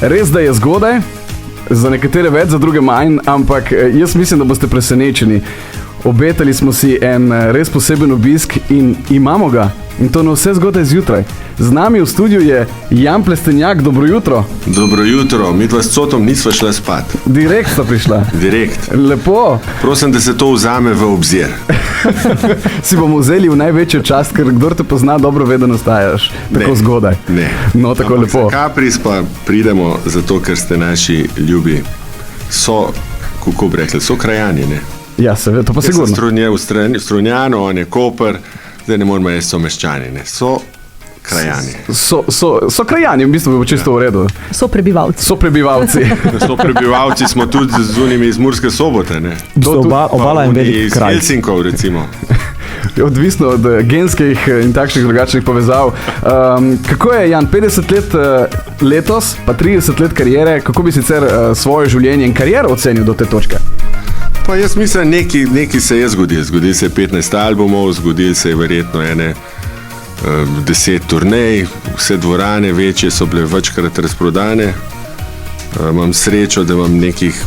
Res, da je zgodaj, za nekatere več, za druge manj, ampak jaz mislim, da boste presenečeni. Obetali smo si en res poseben obisk in imamo ga. In to na vse zgodaj zjutraj. Z nami v studiu je Jan Plestenjak, dobro jutro. Dobro jutro, mi dva s Cotom nisva šla spat. Direkt sta prišla. Direkt. Lepo. Prosim, da se to vzame v obzir. Si bomo vzeli v največjo čast, ker kdor te pozna, dobro ve, da nastajaš tako zgodaj. Ne. No, tako ampak lepo. Za Capris pa pridemo zato, ker ste naši ljubi. Kako bi rekli, so krajani, ne? Ja, seveda, to pa sigurno. Jaz sem Strunjano, on je Koper, zdaj ne moramo jaz so meščani, ne? So krajani. So krajani, v bistvu bo čisto v redu. So prebivalci. So prebivalci smo tudi z unimi iz Murske Sobote, ne? Obala in velik kraj. Iz Helsinkov, recimo. Odvisno od genskih in takšnih drugačnih povezav. Kako je, Jan, 50 let letos, pa 30 let karijere, kako bi sicer svoje življenje in kariero ocenil do te točke? Pa jaz mislim, nekaj se je zgodil. Zgodil se je 15 albumov, zgodil se je verjetno 10 turnej, vse dvorane večje so bile večkrat razprodane. Imam srečo, da imam nekih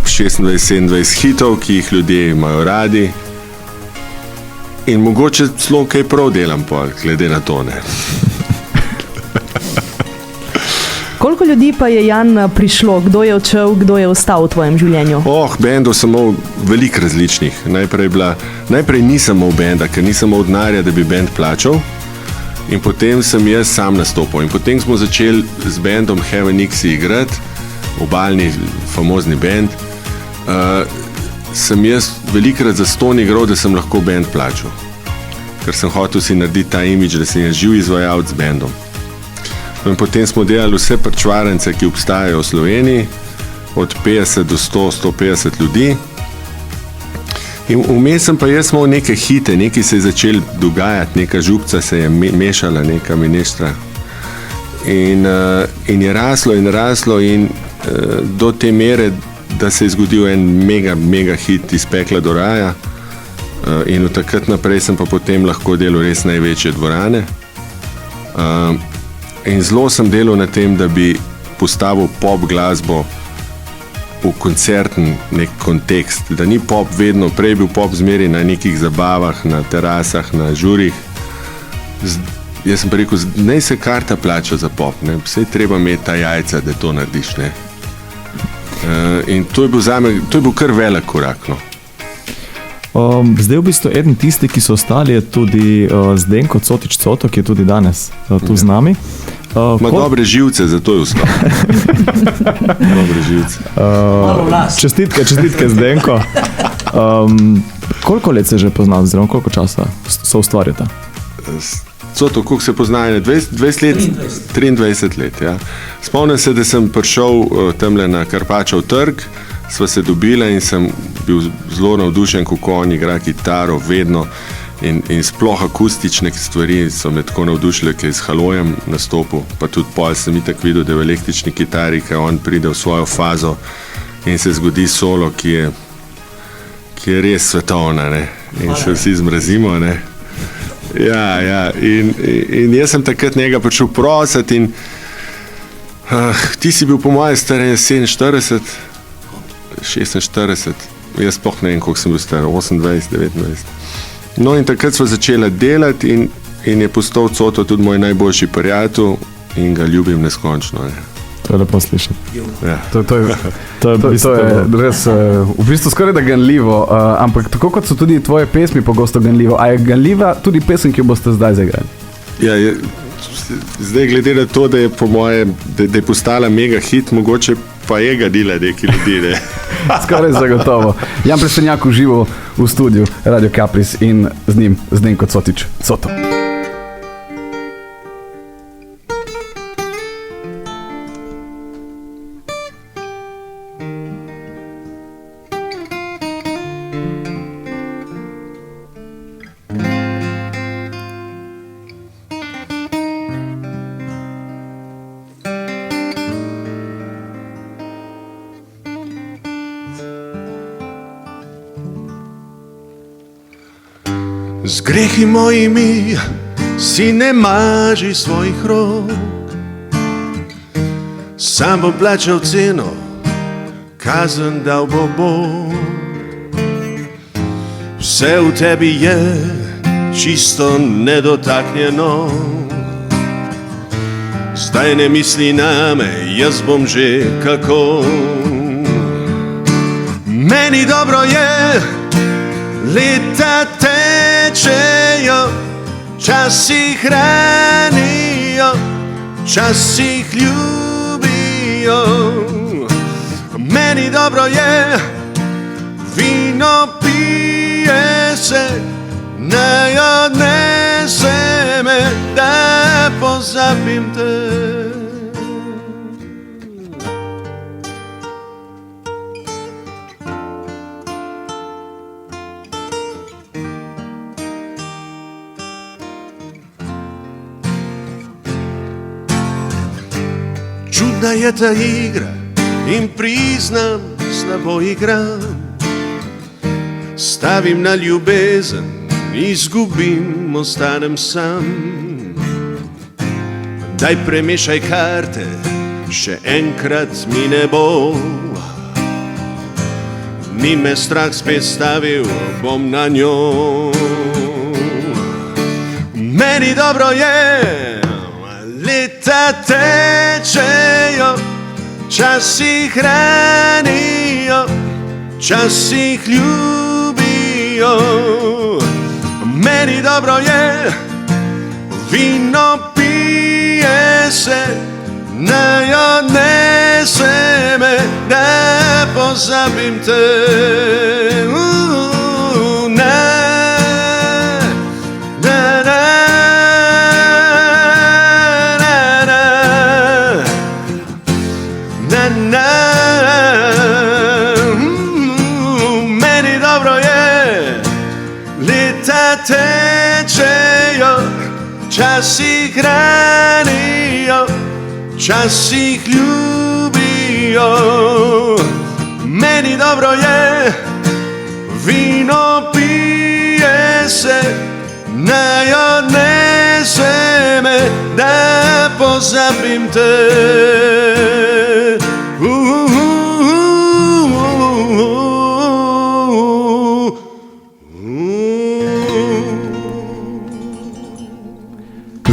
26-27 hitov, ki jih ljudje imajo radi. In mogoče celo kaj prav delam, glede na to, ne. Koliko ljudi pa je, Jan, prišlo? Kdo je odšel, kdo je ostal v tvojem življenju? Bendov sem imel veliko različnih. Najprej nisem imel benda, ker nisem imel denarja, da bi bend plačal. In potem sem jaz sam nastopil. In potem smo začeli z bendom Heaven X igrati, obalni, famozni bend. Sem jaz velikrat zastonj igral, da sem lahko bend plačal. Ker sem hotel si narediti ta imidž, da sem jaz živ izvajalec z bendom. In potem smo delali vse prčvarence, ki obstajajo v Sloveniji, od 50 do 100-150 ljudi. In vmes sem pa jaz imel neke hite, nekaj se je začel dogajati, neka župca se je mešala, neka mineštra. In je raslo in do te mere, da se je zgodil en mega hit iz Pekla do raja. In od takrat naprej sem pa potem lahko delal res največje dvorane. In zelo sem delal na tem, da bi postavil pop glasbo v koncerten nek kontekst, da ni pop vedno, prej bil pop zmeri na nekih zabavah, na terasah, na žurih. Jaz sem pa rekel, naj se karta plača za pop, ne, vse treba imeti ta jajca, da to narediš, ne. In to je bil zame, to je bil kar velik korak, no. Zdaj v bistvu eden tisti, ki so ostali, je tudi Zdenko Cotič-Coto, ki je tudi danes tu z nami. Ma dobre živce, zato je ostal. Dobre živce. Čestitke Zdenko. Koliko let se že poznam, oziroma koliko časa so ustvarjata? Coto, koliko se poznajo? 20 let? 23 let, ja. Spomnim se, da sem prišel tamle na Karpačev trg, sva se dobila in sem bil zelo navdušen, kako on igra kitaro vedno in sploh akustične stvari so me tako navdušile, ker je s Halojem nastopil, pa tudi pol sem itak videl, da v električni kitari, ker on pride v svojo fazo in se zgodi solo, ki je res svetovna, ne, in se vsi zmrazimo, ne. Ja, in jaz sem takrat njega prišel prositi in ti si bil po moje star 47, 46, jaz sploh ne vem, koliko sem bil star, 28, 29. No in takrat sva začela delati in je postal Coto tudi moj najboljši prijatelj in ga ljubim neskončno. Ne. To je lepo slišati. Ja. To je res v bistvu skoraj da ganljivo, ampak tako kot so tudi tvoje pesmi pogosto ganljivo, a je ganljiva tudi pesem, ki jo boste zdaj zaigrali? Ja, zdaj glede na to, da je po moje, da je postala mega hit, mogoče pa je gadila neki ljudi, ne. Skoraj zagotovo. Jan Plestenjak v živo v studiu Radio Capris in z njim Zdenko Cotič-Coto. Z grehi mojimi si ne maži svojih rok, sam bom plačal ceno, kazen dal bo Bog. Vse v tebi je čisto nedotaknjeno, zdaj ne misli name, jaz bom že kako. Meni dobro je, leta tečejo, časi hranijo, časi ljubijo. Meni dobro je, vino pije se, naj odnese me, da pozabim te. Čudna je ta igra in priznam, slabo igram. Stavim na ljubezen, izgubim, ostanem sam. Daj premešaj karte, še enkrat mi ne bo. Ni me strah spet stavil, bom na njo. Meni dobro je, leta tečejo, časi hranijo, časi ljubijo. Meni dobro je, vino pije se, naj odnese me, da pozabim te. Meni dobro je, leta tečejo, časi hranijo, časi ljubijo. Meni dobro je, vino pije se, naj odnese me, da pozabim te.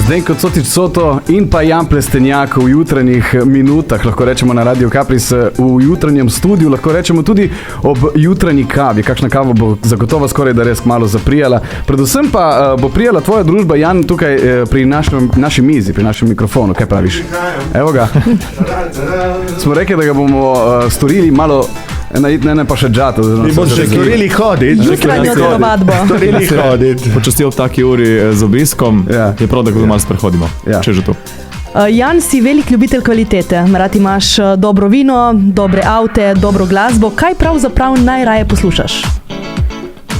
Zdenko Cotič Soto in pa Jan Plestenjak v jutranjih minutah, lahko rečemo na Radio Kapris v jutranjem studiu, lahko rečemo tudi ob jutranji kavi. Kakšna kava bo zagotovo skoraj da res kmalo zaprijala. Predvsem pa bo prijala tvoja družba, Jan, tukaj pri naši mizi, pri našem mikrofonu. Kaj praviš? Evo ga. Smo rekli, da ga bomo storili malo ne pa še džato. Mi bomo še storili hoditi. Jutranjo telovadbo. Storili hoditi. Počasti ob taki uri z obiskom, je prav, da ga malo sprehodimo, če že to. Jan, si velik ljubitelj kvalitete. Rad imaš dobro vino, dobre avte, dobro glasbo. Kaj pravzaprav najraje poslušaš?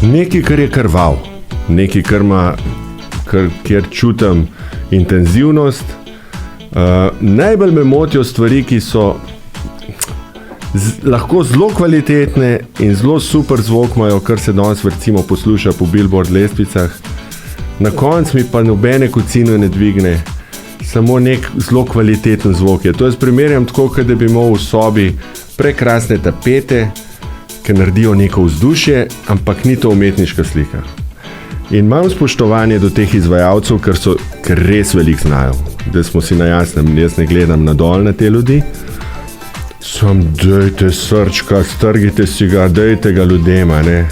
Nekaj, kar je krval. Nekaj, kjer čutim intenzivnost. Najbolj me motijo stvari, ki so lahko zelo kvalitetne in zelo super zvok imajo, kar se danes recimo posluša po Billboard lestvicah. Na koncu mi pa nobene kocine ne dvigne, samo nek zelo kvaliteten zvok je. To jaz primerjam tako, da bi imel v sobi prekrasne tapete, ki naredijo neko vzdušje, ampak ni to umetniška slika. In imam spoštovanje do teh izvajalcev, ker res veliko znajo. Da smo si na jasnem, jaz ne gledam nadol na te ljudi. Sam dajte srčka, strgite si ga, dajte ga ljudema, ne.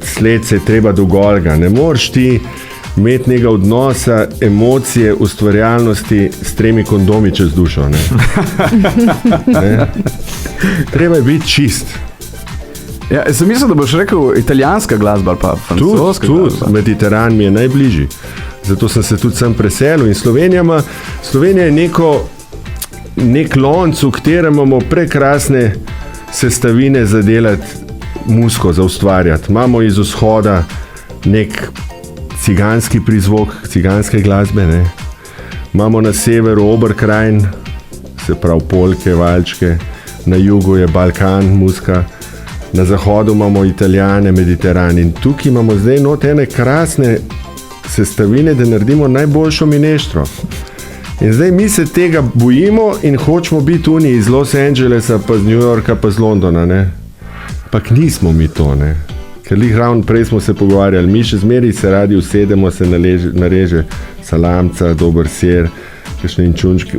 Sled se je treba do golga, ne moreš ti imeti nekega odnosa, emocije, ustvarjalnosti s 3 kondomi čez dušo, ne. Ne? Treba je biti čist. Ja, sem mislil, da boš rekel italijanska glasba ali pa francoska glasba. Tudi, Mediteran mi je najbližji. Zato sem se tudi sem preselil in Slovenija je nek lonc, v katerem imamo prekrasne sestavine za delati muziko, za ustvarjati. Imamo iz vzhoda nek ciganski prizvok, ciganske glasbe, ne. Imamo na severu Oberkrajn, se pravi polke, valčke, na jugu je Balkan, muzika, na zahodu imamo Italijane, Mediteran in tukaj imamo zdaj not ene krasne sestavine, da naredimo najboljšo mineštro. In zdaj mi se tega bojimo in hočemo biti oni iz Los Angelesa, pa z New Yorka, pa z Londona, ne. Pak nismo mi to, ne. Ker lih ravno prej smo se pogovarjali, mi še zmeri se radi usedemo, se nareže salamca, dober sir, kakšne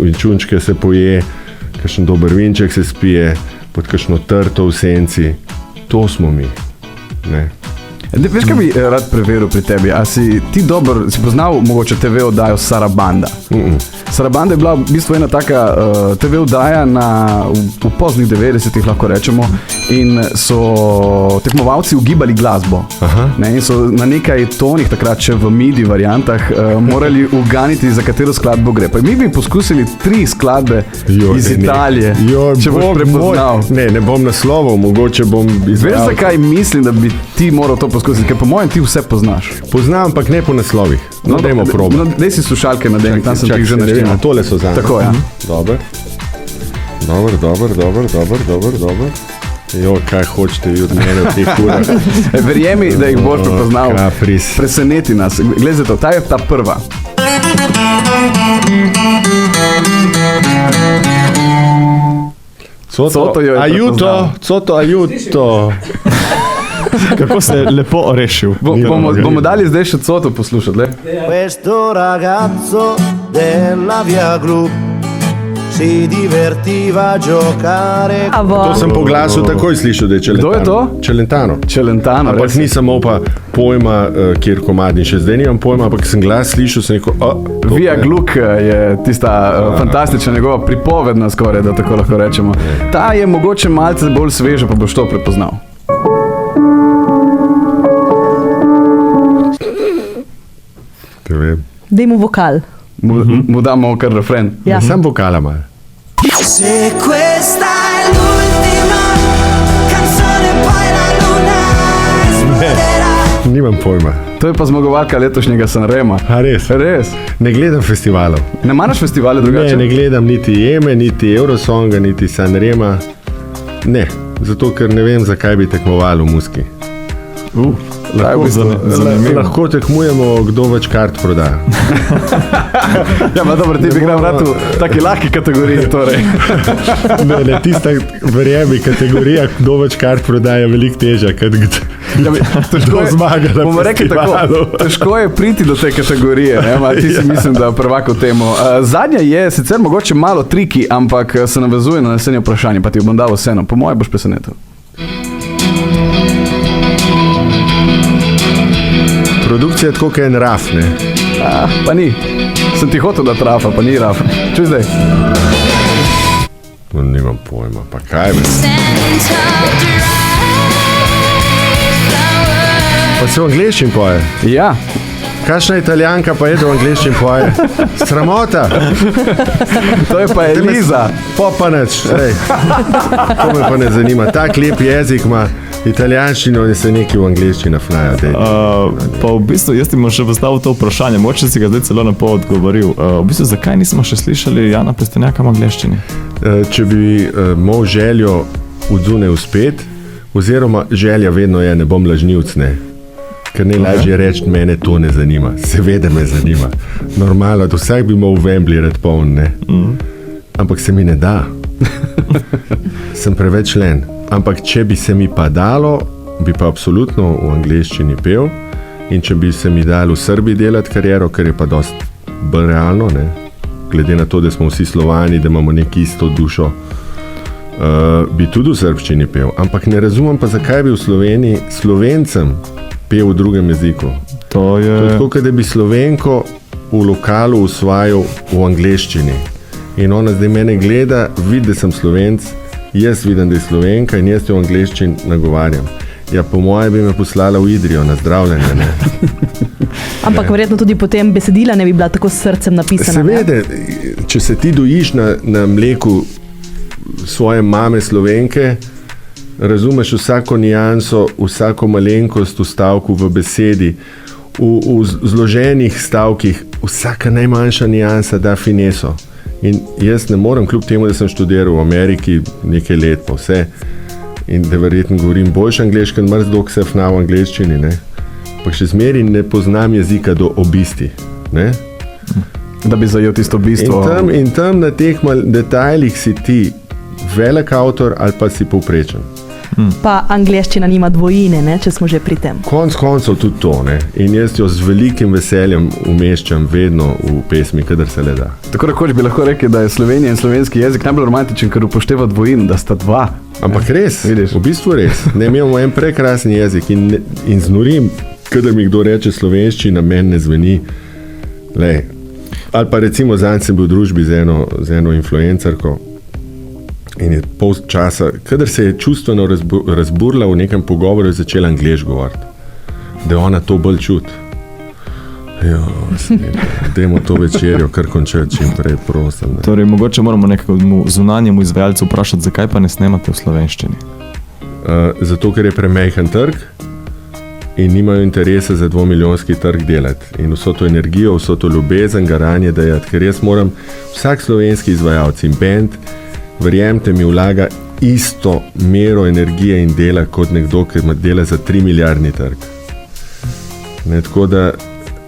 inčunčke se poje, kakšen dober vinček se spije, pod kakšno trto v senci. To smo mi, ne. Veš, kaj bi rad preveril pri tebi? A si ti si poznal mogoče TV oddajo Sarabanda? Sarabanda je bila v bistvu ena taka TV oddaja v poznih 90-ih, lahko rečemo, in so tekmovalci ugibali glasbo. Ne, in so na nekaj tonih, takrat še v MIDI variantah, morali uganiti, za katero skladbo gre. Pa mi bi poskusili 3 skladbe iz Italije, če boš prepoznal. Ne bom naslovil, mogoče bom izbral. Veš, zakaj mislim, da bi ti moral to poskusiti? Ker po mojem ti vse poznaš. Poznam, ampak ne po naslovih. No, dajmo probo. No, daj si slušalke nadeni, tam sem ti že naštel. Tole so zame. Tako, ja. Dober. Jo, kaj hočete vi od mene v teh urah? Verjemi, da jih boš prepoznal. Preseneti nas. Glej to, ta je ta prva. Coto ajuto. Kako se je lepo rešil. Bomo dali zdaj še Coto poslušati, le? Questo ragazzo della via Gru si divertiva a giocare. To sem po glasu takoj slišal, da je Celentano. Kdo je to? Celentano, ampak nisem imel pa pojma, kjer komadni še zdaj nimam pojma, ampak sem glas slišal, sem rekel, Via Gluk je tista fantastična njegova pripovedna skoraj, da tako lahko rečemo. Ta je mogoče malce bolj sveža, pa boš to prepoznal. Daj mu vokal. Mu damo kar refren. Ja. Sam vokala malo. Se questa è l'ultima canzone poi la luna esploderà. Nimam pojma. To je pa zmagovalka letošnjega Sanrema. A res? Res. Ne gledam festivalov. Ne maraš festivale drugače? Ne gledam niti Eme, niti Eurosonga, niti Sanrema. Ne, zato ker ne vem, zakaj bi tekmovali v muski. Lahko tekmujemo, kdo več kart proda. Ja, pa dobro, ti bi igral rad v taki lahki kategoriji, torej. Ne, tista, verjemi, kategorija, kdo več kart proda, je veliko težja, kot kdo zmaga na festivalu. Težko je priti do te kategorije, ne? Ti si mislim, da prvak v temu. Zadnja je sicer mogoče malo triki, ampak se navezuje na naslednje vprašanje, pa ti jo bom dal vseeno. Po moje boš presenetil. Produkcija je tako, kaj en raf, ne? Pa ni. Sem ti hotel dati rafa, pa ni raf. Čuj zdaj. No, nimam pojma, pa kaj me? Pa se v angleščini poje? Ja. Kakšna italijanka pa je, da v angleščini poje? Sramota! To je pa Eliza. Pa neč, rej. To me pa ne zanima. Tak lep jezik ima. Italijanščino in se neki v angleščini fnaja. Pa v bistvu, jaz ti bom še postavil to vprašanje, moče si ga zdaj celo na pol odgovoril. V bistvu, zakaj nismo še slišali Jana Plestenjaka v angleščini? Če bi imel željo od zunaj uspet, oziroma želja vedno je, ne bom lažnivc, ne. Ker najlažje reči, mene to ne zanima. Seveda me zanima. Normalno, da vsak bi imel v Wembley red poln, ne. Ampak se mi ne da. Sem preveč len. Ampak če bi se mi pa dalo, bi pa absolutno v angleščini pel, in če bi se mi dalo v Srbiji delati kariero, ker je pa dosti bolj realno, ne? Glede na to, da smo vsi Slovani, da imamo neki isto dušo, bi tudi v srbščini pel. Ampak ne razumem pa, zakaj bi v Sloveniji Slovencem pel v drugem jeziku. To je tako, da bi Slovenko v lokalu usvajal v angleščini. In ona zdaj mene gleda, vidi, da sem Slovenc, jaz vidim, da je Slovenka in jaz jo v angleščini nagovarjam. Ja, po moje bi me poslala v Idrijo na zdravljenje, ne. Ampak verjetno tudi potem besedila ne bi bila tako s srcem napisana. Seveda, če se ti dojiš na mleku svoje mame Slovenke, razumeš vsako nijanso, vsako malenkost v stavku, v besedi, v zloženih stavkih, vsaka najmanjša nijansa da fineso. In jaz ne morem, kljub temu, da sem študiral v Ameriki nekaj let pa vse, in da verjetno govorim boljše angleško, mrzdok se fna v angleščini, ne. Pa še zmeri ne poznam jezika do obisti, ne. Da bi zajel tisto bistvo. In tam na teh detajlih si ti velik avtor ali pa si povprečen. Pa angleščina nima dvojine, ne, če smo že pri tem. Konec koncev tudi to, ne? In jaz jo z velikim veseljem umeščam vedno v pesmi, kadar se le da. Tako rekoč bi lahko rekel, da je Slovenija in slovenski jezik najbolj romantičen, ker upošteva dvojino, da sta dva. Ampak res, vidiš. V bistvu res. Ne, mi imamo en prekrasen jezik in znorim, kadar mi kdo reče slovenščina, meni ne zveni. Lej. Ali pa recimo zanj sem bil v družbi z eno influencerko in je pol časa, kadar se je čustveno razburla v nekem pogovoru, je začela angleš govoriti. Da je ona to bolj čuti. Dajmo to večerjo kar končati čim prej, prosim. Ne. Torej, mogoče moramo nekako zunanjemu izvajalcu vprašati, zakaj pa ne snemate v slovenščini? Zato, ker je premejhen trg in nimajo interesa za 2-milijonski trg delati. In vso to energijo, vso to ljubezen, garanje dajati. Ker jaz moram, vsak slovenski izvajalec in band, verjemte mi, vlaga isto mero energije in dela kot nekdo, ki dela za 3 milijardni trg. Ne, tako da,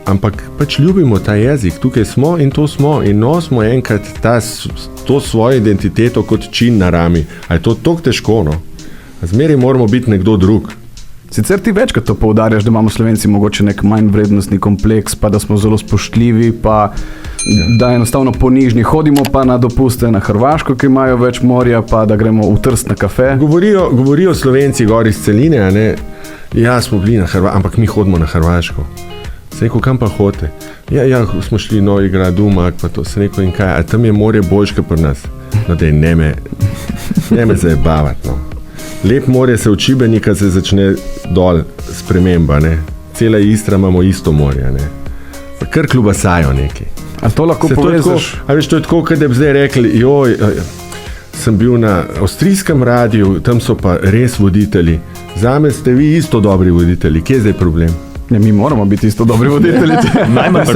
ampak pač ljubimo ta jezik, tukaj smo in to smo in nosimo enkrat to svojo identiteto kot čin na rami. A je to toliko težko, no? Zmeraj moramo biti nekdo drug. Sicer ti večkrat to poudarjaš, da imamo Slovenci mogoče nek manj vrednostni kompleks, pa da smo zelo spoštljivi, pa da enostavno ponižni hodimo pa na dopuste na Hrvaško, ki imajo več morja, pa da gremo v Trst na kafe. Govorijo Slovenci gor iz celine, a ne? Ja, smo bili na Hrvaško, ampak mi hodimo na Hrvaško. Se rekel, kam pa hote? Ja, smo šli Novi Grad, Umag, pa to. Se rekel, in kaj? A tam je morje boljše pri nas? No, dej, ne me zajebavati, no. Lep morje se v Čibenika se začne dol sprememba, ne. Cela Istra imamo isto morje, ne. Pa kar klubasajo neki. A to lahko povezaš? A veš, to je tako, kada bi zdaj rekli, sem bil na avstrijskem radiju, tam so pa res voditelji. Zame ste vi isto dobri voditelji. Kje je zdaj problem? Ja, mi moramo biti isto dobri voditelji.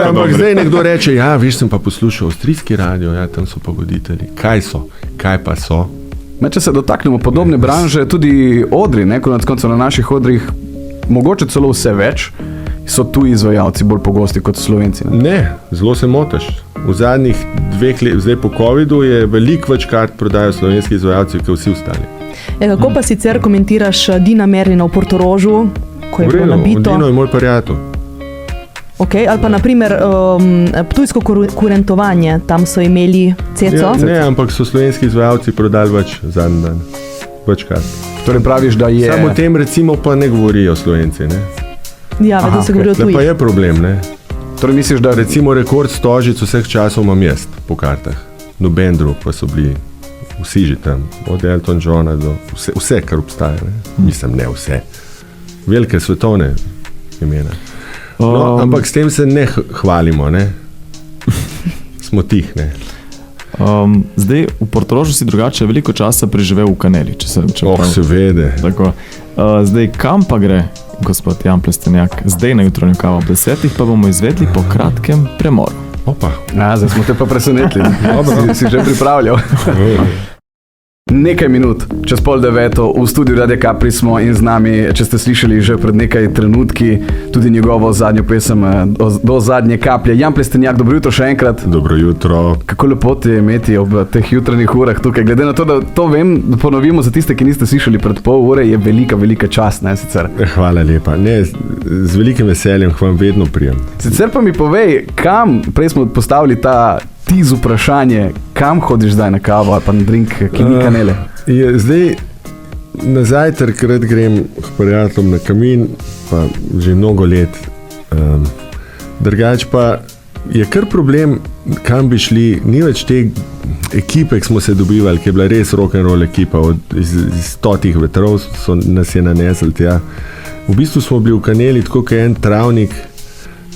Ampak zdaj nekdo reče, ja, veš, sem pa poslušal avstrijski radio, ja, tam so pa voditelji. Kaj so? Kaj pa so? Če se dotaknemo podobne branže, tudi odri, ne, konec koncev na naših odrih, mogoče celo vse več, so tuji izvajalci bolj pogosti kot Slovenci. Ne, zelo se motiš. V zadnjih 2 letih, zdaj po covidu, je veliko več kart prodajo slovenski izvajalci, kot vsi ostali. Kako pa sicer komentiraš Dina Merlina v Portorožu, ko je bilo nabito? Dino je moj prijatelj. Okay, ali pa naprimer ptujsko kurentovanje, tam so imeli ceco? Ja, ne, ampak so slovenski izvajalci prodali več zadnji dan. Več kart. Torej praviš, da je... Samo o tem recimo pa ne govorijo Slovenci, ne? Ja, vedno se govorijo tuji. Pa je problem, ne? Torej misliš, da... Recimo rekord Stožic vseh časov imam jaz po kartah. Noben drug pa so bili vsi že tam. Od Elton Johna do vse, kar obstaja, ne? Mislim, ne vse. Velike svetovne imena. No, ampak s tem se ne hvalimo, ne? Smo tih, ne? Zdaj, v Portorožu si drugače veliko časa preživel v Kaneli. Se vede. Tako. Zdaj, kam pa gre gospod Jan Plestenjak? Zdaj na jutranjo kavo ob 10 pa bomo izvedli po kratkem premoru. Opa. Zdaj smo te pa presenetili. Si že pripravljal. Nekaj minut, čez 8:30 v studiu Radia Capri smo in z nami, če ste slišali že pred nekaj trenutki, tudi njegovo zadnjo pesem Do zadnje kaplje. Jan Plestenjak, dobro jutro še enkrat. Dobro jutro. Kako lepo te je imeti ob teh jutranjih urah tukaj. Glede na to, da to vem, da ponovimo za tiste, ki niste slišali pred pol ure, je velika čast, ne, sicer. Hvala lepa. Ne, z velikim veseljem k vam vedno prijem. Sicer pa mi povej, kam, prej smo postavili ta tiz vprašanje, kam hodiš zdaj na kavo ali pa na drink, ki ni Kanele? Zdaj na zajtrk grem k prijateljem na Kamin, pa že mnogo let. Drugač pa je kar problem, kam bi šli, ni več te ekipe, ki smo se dobivali, ki je bila res rock'n'roll ekipa, iz 100 vetrov nas je nanesel tja. V bistvu smo bili v Kaneli tako, kot en travnik,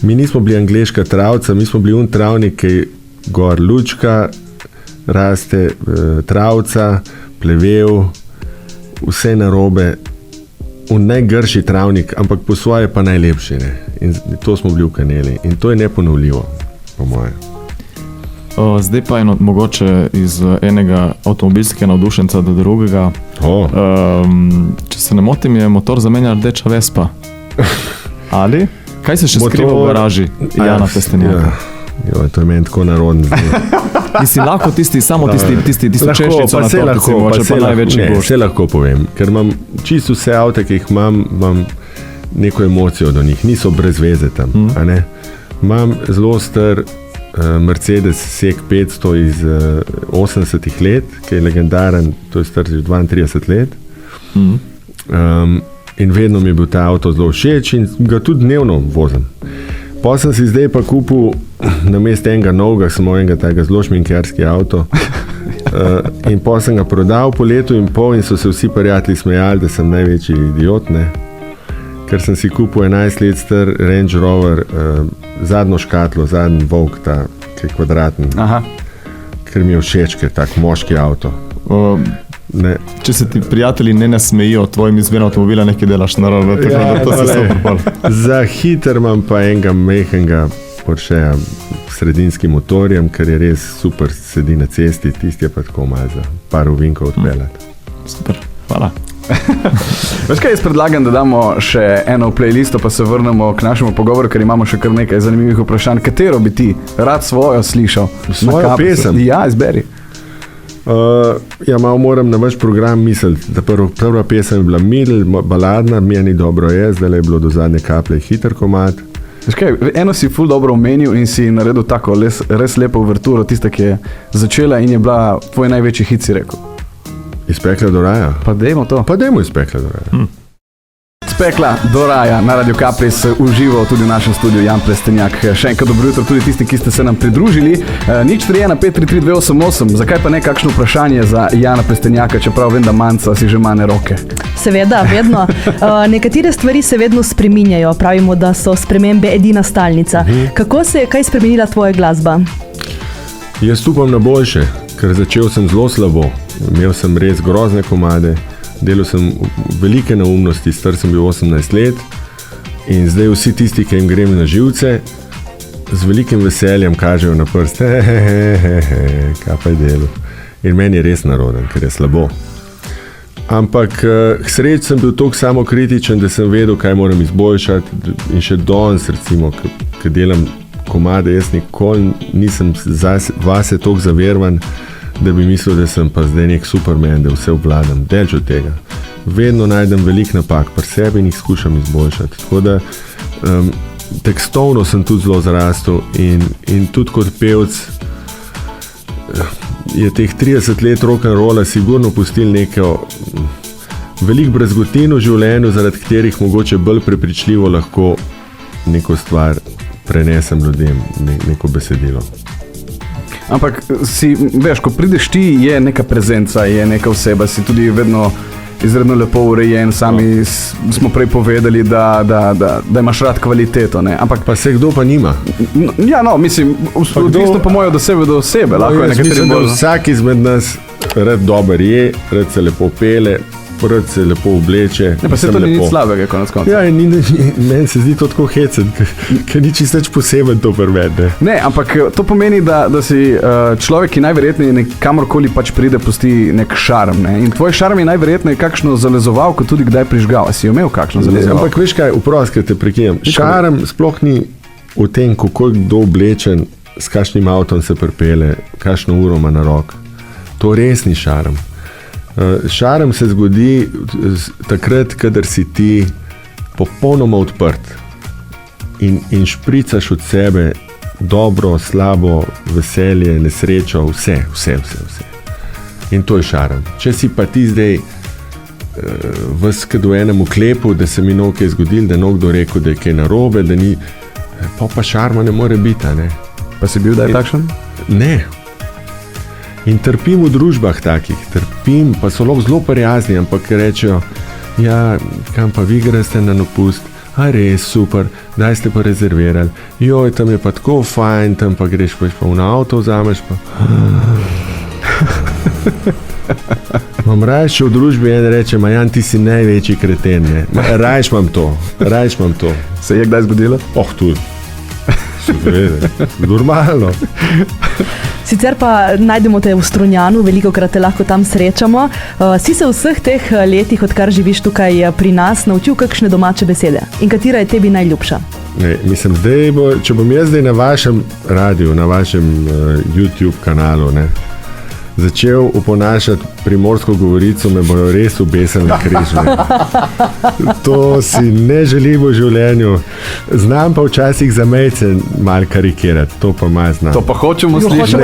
mi nismo bili angleška travca, mi smo bili un travnik, ki gor lučka, raste travca, plevel, vse narobe, najgrši travnik, ampak po svoje pa najlepši. Ne? In to smo bili v Kaneli in to je neponovljivo, po moje. Zdaj pa mogoče iz enega avtomobilskega navdušenca do drugega. Če se ne motim, je motor zamenja rdeča Vespa. Ali? Kaj se še skriva v garaži Jana Plestenjaka? Jo, to je meni tako narodno. Mislim, lahko tisto češnjico na to, lahko, če pa največji gošč. Vse lahko povem, ker imam čisto vse avte, ki jih imam neko emocijo do njih, niso brez veze tam. A ne? Imam zelo star Mercedes SEK 500 iz 80-ih let, ki je legendaren, to je star že 32 let. In vedno mi je bil ta avto zelo všeč in ga tudi dnevno vozim. Pa sem si zdaj pa kupil na mesto enega novega, samo enega takega zelo šminkerski avto. In pa sem ga prodal po letu in pol in so se vsi prijatelji smejali, da sem največji idiot, ne? Ker sem si kupil 11 let star Range Rover, zadnjo škatlo, zadnji Vogue, ta, ki je kvadraten. Aha. Ker mi je všeč, ker je tak moški avto. Ne. Če se ti prijatelji ne nasmejijo tvojim izbirem avtomobila, nekaj delaš naravno, tako da to se super. Za hiter imam pa enega mehkega Porschea s sredinskim motorjem, ker je res super, sedi na cesti, tisti je pa tako malo za par ovinkov odpeljati. Super, hvala. Veš kaj, jaz predlagam, da damo še eno v playlisto, pa se vrnemo k našemu pogovoru, ker imamo še kar nekaj zanimivih vprašanj. Katero bi ti rad svojo slišal? Svojo pesem? Ja, izberi. Ja, malo moram na vaš program misliti, da prva pesem je bila Midl, baladna, meni dobro je, zdaj je bilo do zadnje kaplje hiter komad. Veš kaj, eno si ful dobro omenil in si naredil tako res lepo uverturo, tista, ki je začela in je bila tvoj največji hit, si rekel. Iz pekla do raja? Pa dajmo to. Pa dajmo iz pekla do raja. Z pekla do raja na Radio Kapris užival tudi v našem studiu Jan Plestenjak. Še enkrat dobro jutro tudi tisti, ki ste se nam pridružili. 031-533-288, zakaj pa ne kakšno vprašanje za Jana Plestenjaka, čeprav vem, da manjca si že mane roke. Seveda, vedno. Nekatere stvari se vedno spreminjajo, pravimo, da so spremembe edina stalnica. Kako se je kaj spremenila tvoja glasba? Jaz upam na boljše, ker začel sem zelo slabo. Imel sem res grozne komade, delal sem velike neumnosti, star sem bil 18 let in zdaj vsi tisti, ki jim grem na živce, z velikim veseljem kažejo na prst, kaj pa je delo. In meni je res naroden, ker je slabo. Ampak sreč sem bil toliko samokritičen, da sem vedel, kaj moram izboljšati in še danes, recimo, ko delam komade, jaz nikoli nisem vase toliko zavervan, da bi mislil, da sem pa zdaj nek superman, da vse obvladam, delč od tega. Vedno najdem velik napak pri sebi in jih skušam izboljšati. Tako da tekstovno sem tudi zelo zrastel in tudi kot pevc je teh 30 let rock'n'rolla sigurno pustil neko veliko brazgotin v življenju, zaradi katerih mogoče bolj prepričljivo lahko neko stvar prenesem ljudem, neko besedilo. Ampak si, veš, ko prideš ti, je neka prezenca, je neka oseba, si tudi vedno izredno lepo urejen, sami smo prej povedali, da imaš rad kvaliteto, ne? Ampak pa se kdo pa nima? Ja, no, mislim, odvisno po mojo do osebe. Lahko jaz mislim, da vsak izmed nas rad dober je, rad se lepo pele, rad se lepo obleče. Ne, pa se to ni nič slabega, konec konca. Ja, meni se zdi to tako hecen, ker ni čisto poseben to prvede. Ne, ampak to pomeni, da si človek, ki najverjetneje kamorkoli pač pride, pusti nek šarm. Ne? In tvoj šarm je najverjetneje kakšno zalezovalko tudi kdaj prižgal. Si imel kakšno zalezovalko? Ampak veš kaj, vprosti, te prekinem. Šarm sploh ni v tem, kako kdo oblečen, s kakšnim avtom se pripelje, kakšno uro ima na rok. To res ni šarm. Šarm se zgodi takrat, kadar si ti popolnoma odprt in špricaš od sebe dobro, slabo, veselje, nesrečo, vse. In to je šarm. Če si pa ti zdaj vas kad v enem uklepu, da se mi nekaj zgodil, da je nekdo rekel, da je kaj narobe, da ni, pa šarma ne more biti, ne? Pa si bil, da je takšen? Ne. In trpim v družbah takih, pa so lahko zelo prijazni, ampak rečejo, ja, kam pa vi greste na dopust, a res, super, daj ste pa rezervirali, joj, tam je pa tako fajn, tam pa greš pa v avto, vzameš pa. Imam rajš v družbi en reče, Jan, ti si največji kreten, ne? Rajš imam to. Se je kdaj zgodilo? Tudi. Normalno. Sicer pa najdemo te v Strunjanu, velikokrat te lahko tam srečamo. Si se v vseh teh letih, odkar živiš tukaj pri nas, naučil kakšne domače besede? In katera je tebi najljubša? Ne, mislim, če bom jaz zdaj na vašem radiju, na vašem YouTube kanalu, ne, začel oponašati primorsko govorico, me bojo res ubesili na križ. To si ne želim v življenju. Znam pa včasih za mejce malo karikirati, to pa malo znam. To pa hočemo slišati.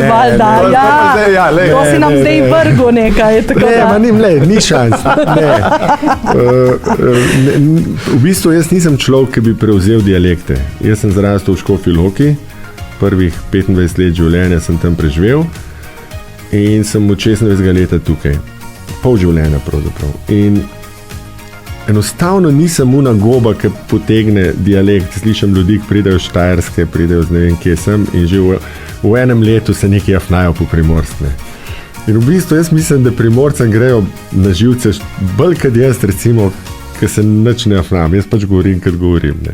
To si nam zdaj vrgo nekaj. Ni šans. V bistvu jaz nisem človek, ki bi prevzel dialekte. Jaz sem zrastel v Škofji Loki, prvih 25 let življenja sem tam preživel. In sem od 26 leta tukaj, pol življenja pravzaprav. In enostavno nisem una goba, ki potegne dialekt. Slišim ljudi, ki pridejo iz Štajerske, pridejo z ne vem kje sem in že v enem letu se nekaj jafnajo po primorskne. In v bistvu jaz mislim, da primorcem grejo na živce bolj kot jaz, recimo, ki se nič ne jafnam. Jaz pač govorim, kot govorim, ne.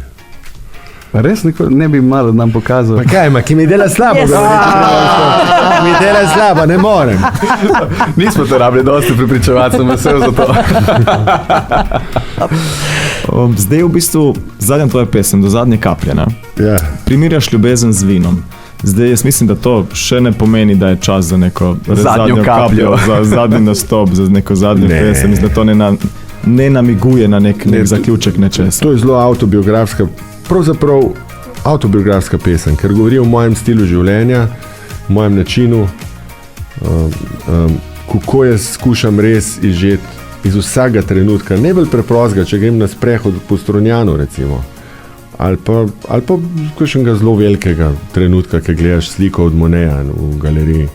Res ne bi malo nam pokazal. Pa kaj, ki mi dela slabo, mi dela slabo, ne morem. Nismo te rabili dosti pripričevati, sem vesel za to. Zdaj v bistvu zadnja tvoja pesem, Do zadnje kaplje, ne? Ja. Primirjaš ljubezen z vinom. Zdaj jaz mislim, da to še ne pomeni, da je čas za neko zadnjo kapljo, za zadnji nastop, za neko zadnjo pesem. Mislim, da to ne namiguje na nek zaključek nečesa. To je zelo avtobiografska, pravzaprav avtobiografska pesem, ker govori o mojem stilu življenja, mojem načinu, kako jaz skušam res izžeti iz vsakega trenutka, ne bolj preprostega, če grem na sprehod po Strunjanu, recimo, ali pa kakšnega zelo velikega trenutka, ki gledaš sliko od Moneja v galeriji.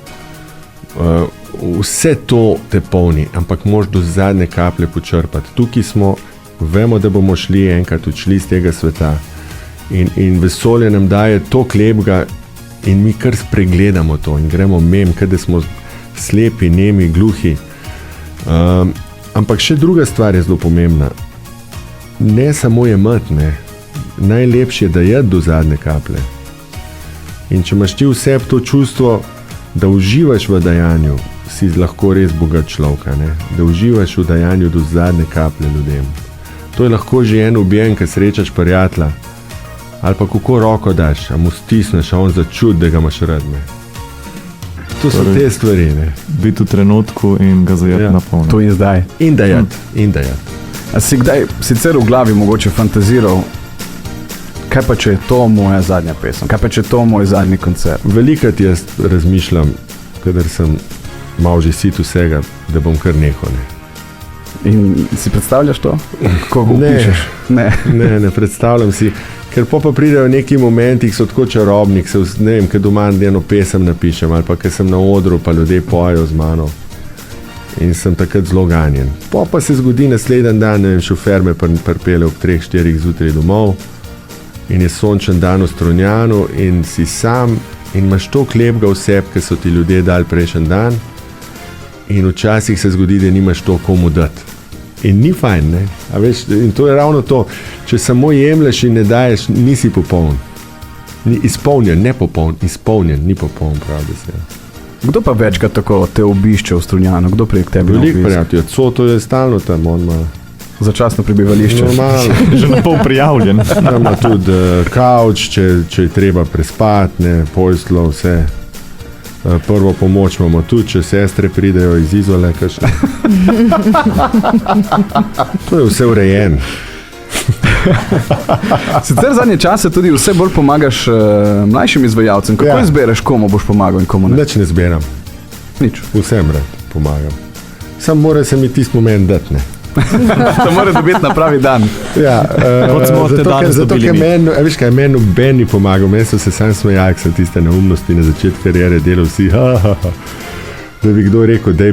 Vse to te polni, ampak moraš do zadnje kaplje počrpati. Tukaj smo, vemo, da bomo enkrat odšli iz tega sveta. In vesolje nam daje to lepega in mi kar spregledamo to in gremo da smo slepi, nemi, gluhi. Ampak še druga stvar je zelo pomembna. Ne samo jemati, ne. Najlepše je dajati do zadnje kaplje. In če imaš ti v sebi to čustvo, da uživaš v dajanju, si lahko res bogat človek, ne. Da uživaš v dajanju do zadnje kaplje ljudem. To je lahko že en objem, ki srečaš prijatelja. Ali pa kako roko daš, a mu stisneš, a on začut, da ga imaš rad, ne. To so te stvari, ne. Biti v trenutku in ga zajeti na polno. To je zdaj. In dajati. A si kdaj sicer v glavi mogoče fantaziral, kaj pa če je to moja zadnja pesem, kaj pa če je to moj zadnji koncert? Velikrat jaz razmišljam, kadar sem malo že sit vsega, da bom kar nehal, ne. In si predstavljaš to? Kako ga opišeš? Ne predstavljam si, ker pa pridejo neki momenti, ki so tako čarobni, ne vem, ker doma eno pesem napišem, ali pa ker sem na odru, pa ljudje pojejo z mano in sem takrat zelo ganjen. Pa se zgodi naslednji dan, ne vem, šofer me pripelje ob 3-4 zjutraj domov in je sončen dan v Strunjanu in si sam in imaš toliko lepega v sebi, ker so ti ljudje dali prejšnji dan. In včasih se zgodi, da nimaš to komu dati. In ni fajn, ne? A veš, in to je ravno to. Če samo jemlješ in ne daješ, nisi popoln. Ni izpolnjen, ne popoln, izpolnjen, ni popoln, pravi se. Kdo pa večkrat tako te obišče v Strunjanu? Kdo prek tebe obišče? Veliko prijatelj, to je stalno tam, on ima začasno prebivališče. Normalno. Že na pol prijavljen. Tam ima tudi kavč, če je treba prespati, ne, pojslo, vse. Prvo pomoč imamo tudi, če sestre pridejo iz Izole. To je vse urejen. Sicer zadnje čase tudi vse bolj pomagaš mlajšim izvajalcem. Kako izbereš, komu boš pomagal in komu ne? Nič ne zberam. Nič. Vsem rad pomagam. Sam mora se mi tisti moment dati, ne. To mora dobiti na pravi dan. Ja, zato, ker meni noben ni pomagal, meni so se sam smejali, ker so tiste neumnosti na začetku kariere delal vsi, da bi kdo rekel, daj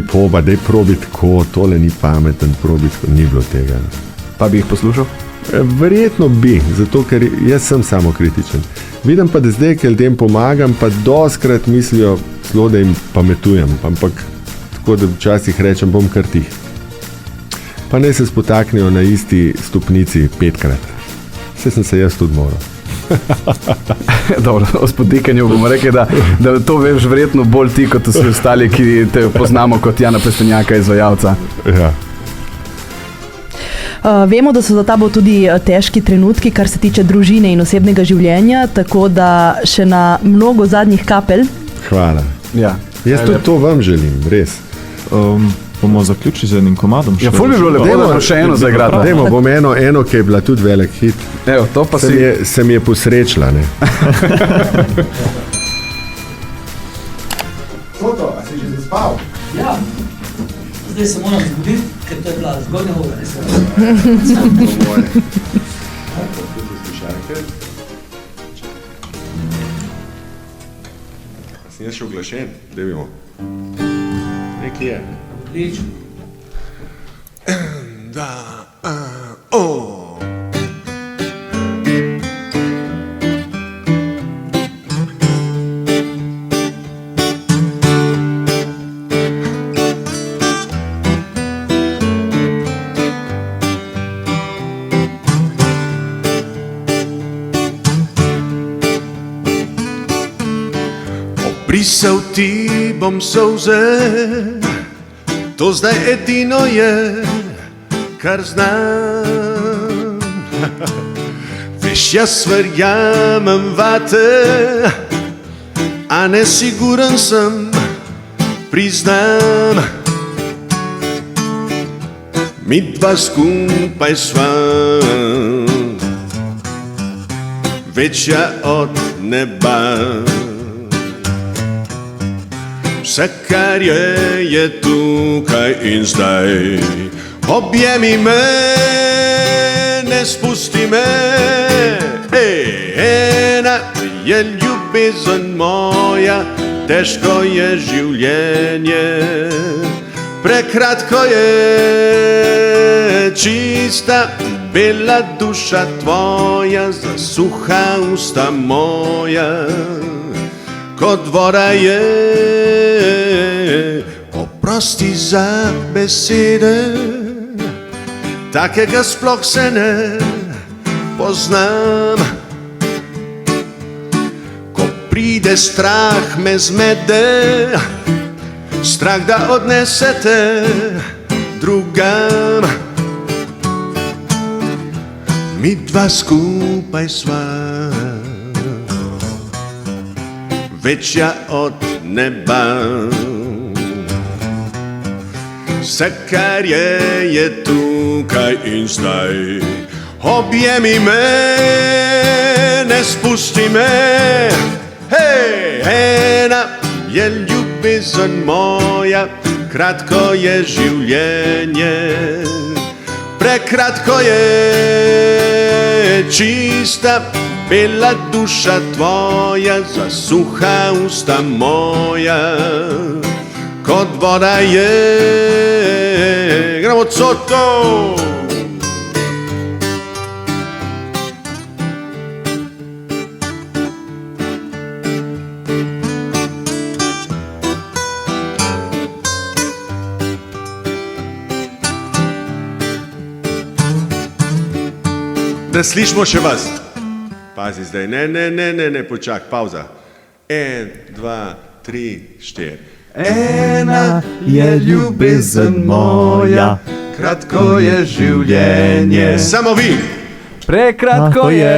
probi tako, tole ni pameten, probi tako, ni bilo tega. Pa bi jih poslušal? Verjetno bi, zato ker jaz sem samokritičen. Vidim pa, da zdaj, ker ljudem pomagam, pa doskrat mislijo zelo, da jim pametujem, ampak tako, da včasih rečem, bom kar tih. Pa ne se spotaknejo na isti stopnici 5-krat. Vse sem se jaz tudi moral. Dobro, o spotikanju bomo rekli, da to veš verjetno bolj ti, kot vsi ostali, ki te poznamo kot Jana Plestenjaka, izvajalca. Ja. Vemo, da so za tabo tudi težki trenutki, kar se tiče družine in osebnega življenja, tako da še na mnogo zadnjih kapelj. Hvala. Ja. Jaz tudi to vam želim, res. Bomo zaključili z enim komadom. Ja, ful bi bilo lepo, da bo še eno zaigrati. Dajmo, bom eno, ki je bila tudi velik hit. Evo, to pa Se mi je posrečila, ne? Toto, a si že zaspal? Ja, zdaj se moram zbuditi, ker to je bila zgodnja ura, ne se Sem jaz še oglašen? Da vidimo. Nekje je. odlično. Brisal ti bom solze, to zdaj edino je, kar znam. Veš, jaz verjamem vate, a nesiguren sem, priznam. Mi dva skupaj sva, večja od neba. Vse, kar je tukaj in zdaj. Objemi me, ne spusti me. Ena je ljubezen moja, težko je življenje. Prekratko je čista, bela duša tvoja, zasuha usta moja. Kot voda je, oprosti za besede, takega sploh se ne poznam. Ko pride strah me zmede, strah da odnesete drugam. Mi dva skupaj sva, večja od neba. Vse, kar je tukaj in zdaj. Objemi me, ne spusti me. Hej, ena je ljubezen moja, kratko je življenje. Prekratko je čista, bela duša tvoja, zasuha usta moja. Kot voda je, gremo coto. Da slišimo še vas. Pazi zdaj, ne, počak, pauza. 1, 2, 3, 4. Ena je ljubezen moja, Kratko je življenje. Samo vi. Prekratko je.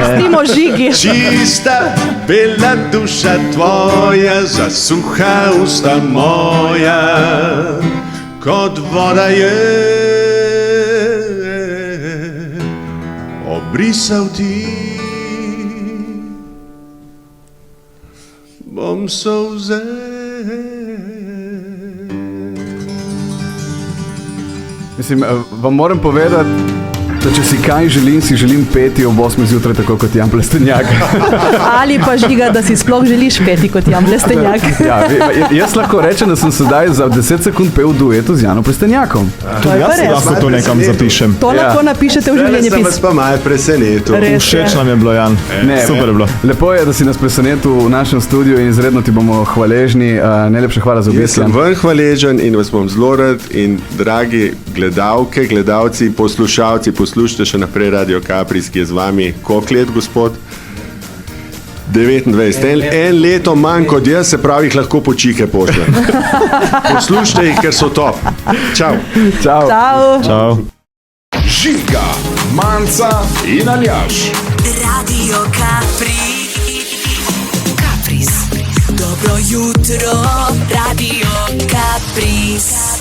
Pustimo žigi. Čista, bela duša tvoja, zasuha usta moja. Kot voda je, obrisal ti bom solze. Mislim, vam moram povedati, da če si kaj želim, si želim peti ob 8 zjutraj, tako kot Jan Plestenjak. Ali pa žiga, da si sploh želiš peti kot Jan Plestenjak. Ja, jaz lahko rečem, da sem sedaj za 10 sekund pel v duetu z Janom Plestenjakom. To je pa Jaz si res. lahko to nekam zapišem. To lahko napišete v Sem vas življenjepis. pa malo presenetil. Res je. Všeč nam je bilo, Jan. Super je bilo. Lepo je, da si nas presenetil v našem studiu in izredno ti bomo hvaležni. Najlepša hvala za Jaz obisk. sem vam hvaležen in vas bom zelo rad in dragi gledalke, gledalci, poslušalci, poslušajte še naprej Radio Kapris, ki je z vami. Koliko let, gospod? 29. En leto manj kot jaz, se pravi, jih lahko počike pošljem. Poslušajte jih, ker so top. Čau. Čau. Ciao. Čau. Žiga, Manca in Aljaž. Radio Capris. Dobro jutro, Radio Capris.